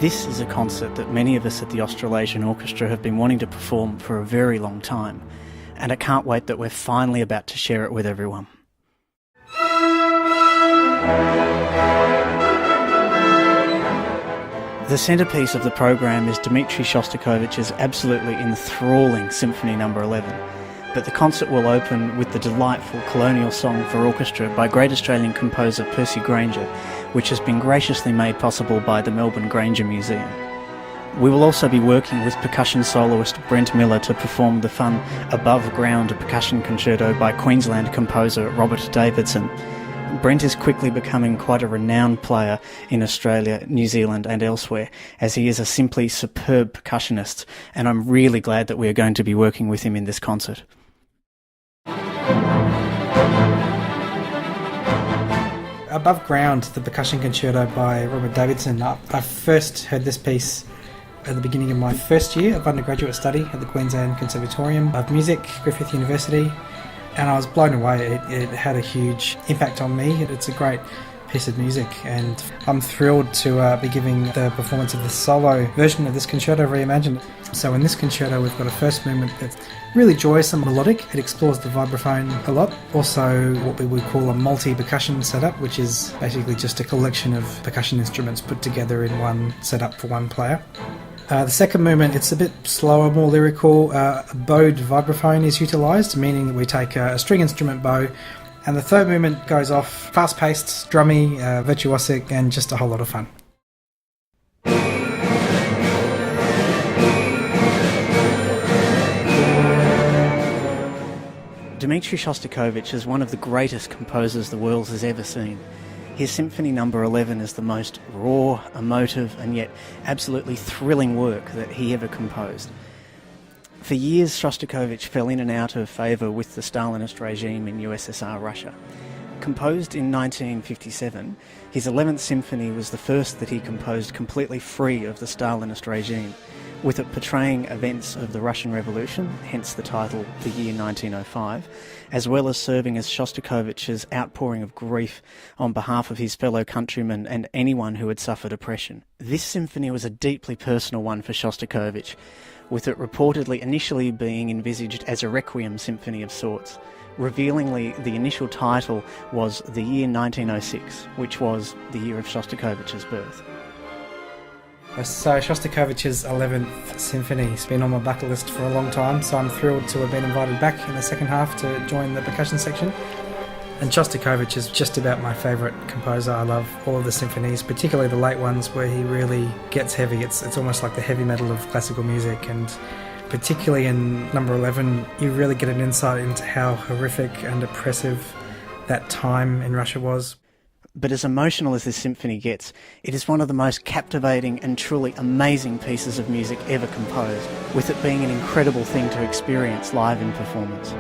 This is a concert that many of us at the Australasian Orchestra have been wanting to perform for a very long time, and I can't wait that we're finally about to share it with everyone. The centrepiece of the program is Dmitri Shostakovich's absolutely enthralling Symphony No. 11, but the concert will open with the delightful Colonial Song for orchestra by great Australian composer Percy Grainger, which has been graciously made possible by the Melbourne Grainger Museum. We will also be working with percussion soloist Brent Miller to perform the fun Above Ground Percussion Concerto by Queensland composer Robert Davidson. Brent is quickly becoming quite a renowned player in Australia, New Zealand and elsewhere, as he is a simply superb percussionist, and I'm really glad that we are going to be working with him in this concert. Above Ground, the Percussion Concerto by Robert Davidson. I first heard this piece at the beginning of my first year of undergraduate study at the Queensland Conservatorium of Music, Griffith University, and I was blown away. It had a huge impact on me. It's a great piece of music, and I'm thrilled to be giving the performance of the solo version of this concerto reimagined. So in this concerto we've got a first movement that's really joyous and melodic. It explores the vibraphone a lot. Also what we would call a multi-percussion setup, which is basically just a collection of percussion instruments put together in one setup for one player. The second movement, it's a bit slower, more lyrical. A bowed vibraphone is utilised, meaning that we take a string instrument bow. And the third movement goes off fast-paced, drummy, virtuosic, and just a whole lot of fun. Dmitri Shostakovich is one of the greatest composers the world has ever seen. His Symphony No. 11 is the most raw, emotive, and yet absolutely thrilling work that he ever composed. For years, Shostakovich fell in and out of favour with the Stalinist regime in USSR Russia. Composed in 1957, his 11th symphony was the first that he composed completely free of the Stalinist regime, with it portraying events of the Russian Revolution, hence the title The Year 1905, as well as serving as Shostakovich's outpouring of grief on behalf of his fellow countrymen and anyone who had suffered oppression. This symphony was a deeply personal one for Shostakovich, with it reportedly initially being envisaged as a requiem symphony of sorts. Revealingly, the initial title was The Year 1906, which was the year of Shostakovich's birth. So Shostakovich's 11th Symphony has been on my bucket list for a long time, so I'm thrilled to have been invited back in the second half to join the percussion section. And Shostakovich is just about my favourite composer. I love all of the symphonies, particularly the late ones where he really gets heavy. It's almost like the heavy metal of classical music, and particularly in number 11 you really get an insight into how horrific and oppressive that time in Russia was. But as emotional as this symphony gets, it is one of the most captivating and truly amazing pieces of music ever composed, with it being an incredible thing to experience live in performance.